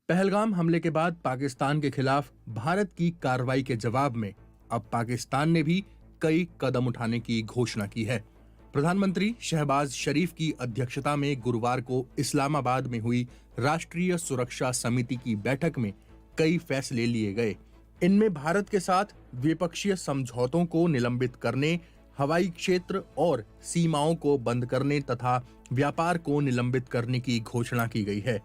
पहलगाम हमले के बाद पाकिस्तान के खिलाफ भारत की कार्रवाई के जवाब में अब पाकिस्तान ने भी कई कदम उठाने की घोषणा की है। प्रधानमंत्री शहबाज शरीफ की अध्यक्षता में गुरुवार को इस्लामाबाद में हुई राष्ट्रीय सुरक्षा समिति की बैठक में कई फैसले लिए गए। इनमें भारत के साथ द्विपक्षीय समझौतों को निलंबित करने, हवाई क्षेत्र और सीमाओं को बंद करने तथा व्यापार को निलंबित करने की घोषणा की गई है।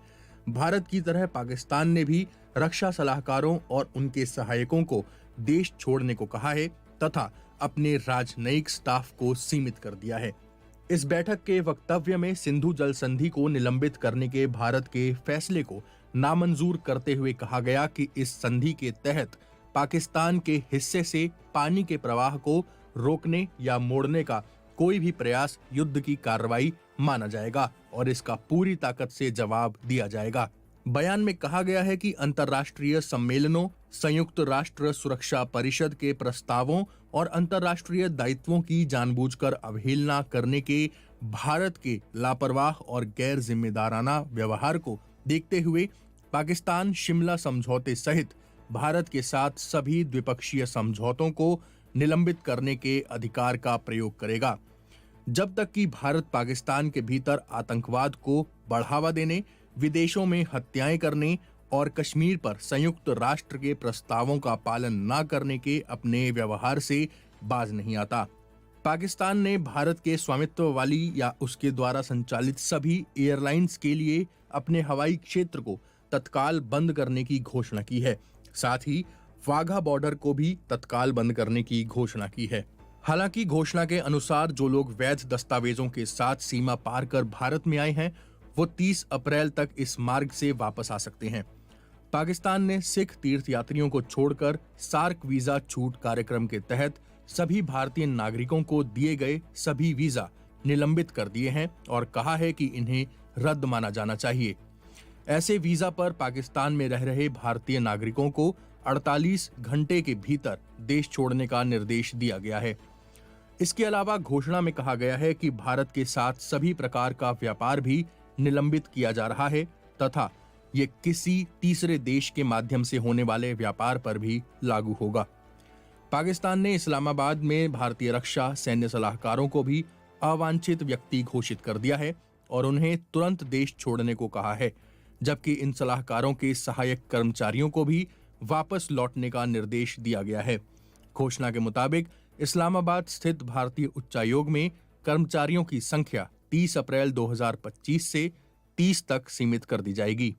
भारत की तरह पाकिस्तान ने भी रक्षा सलाहकारों और उनके सहायकों को देश छोड़ने को कहा है तथा अपने राजनयिक स्टाफ को सीमित कर दिया है। इस बैठक के वक्तव्य में सिंधु जल संधि को निलंबित करने के भारत के फैसले को नामंजूर करते हुए कहा गया कि इस संधि के तहत पाकिस्तान के हिस्से से पानी के प्रवाह को रोकने या मोड़ने का कोई भी प्रयास युद्ध की कार्रवाई माना जाएगा और इसका पूरी ताकत से जवाब दिया जाएगा। बयान में कहा गया है कि अंतर्राष्ट्रीय सम्मेलनों, संयुक्त राष्ट्र सुरक्षा परिषद के प्रस्तावों और अंतर्राष्ट्रीय दायित्वों की जानबूझकर अवहेलना करने के भारत के लापरवाह और गैर जिम्मेदाराना व्यवहार को देखते हुए पाकिस्तान शिमला समझौते सहित भारत के साथ सभी द्विपक्षीय समझौतों को निलंबित करने के अधिकार का प्रयोग करेगा, जब तक कि भारत पाकिस्तान के भीतर आतंकवाद को बढ़ावा देने, विदेशों में हत्याएं करने और कश्मीर पर संयुक्त राष्ट्र के प्रस्तावों का पालन न करने के अपने व्यवहार से बाज नहीं आता। पाकिस्तान ने भारत के स्वामित्व वाली या उसके द्वारा संचालित सभी एयरलाइंस के लिए अपने हवाई क्षेत्र को तत्काल बंद करने की घोषणा की है। साथ ही वाघा बॉर्डर को भी तत्काल बंद करने की घोषणा की है। हालांकि घोषणा के अनुसार जो लोग वैध दस्तावेजों के साथ सीमा पार कर भारत में आए हैं वो 30 अप्रैल तक इस मार्ग से वापस आ सकते हैं। पाकिस्तान ने सिख तीर्थयात्रियों को छोड़कर सार्क वीजा छूट कार्यक्रम के तहत सभी भारतीय नागरिकों को दिए गए सभी वीजा निलंबित कर दिए हैं और कहा है कि इन्हें रद्द माना जाना चाहिए। ऐसे वीजा पर पाकिस्तान में रह रहे भारतीय नागरिकों को 48 घंटे के भीतर देश छोड़ने का निर्देश दिया गया है। इसके अलावा घोषणा में कहा गया है कि भारत के साथ सभी प्रकार का व्यापार भी निलंबित किया जा रहा है तथा ये किसी तीसरे देश के माध्यम से होने वाले व्यापार पर भी लागू होगा। पाकिस्तान ने इस्लामाबाद में भारतीय रक्षा सैन्य सलाहकारों को भी अवांछित व्यक्ति घोषित कर दिया है और उन्हें तुरंत देश छोड़ने को कहा है, जबकि इन सलाहकारों के सहायक कर्मचारियों को भी वापस लौटने का निर्देश दिया गया है। घोषणा के मुताबिक इस्लामाबाद स्थित भारतीय उच्चायोग में कर्मचारियों की संख्या 30 अप्रैल 2025 से 30 तक सीमित कर दी जाएगी।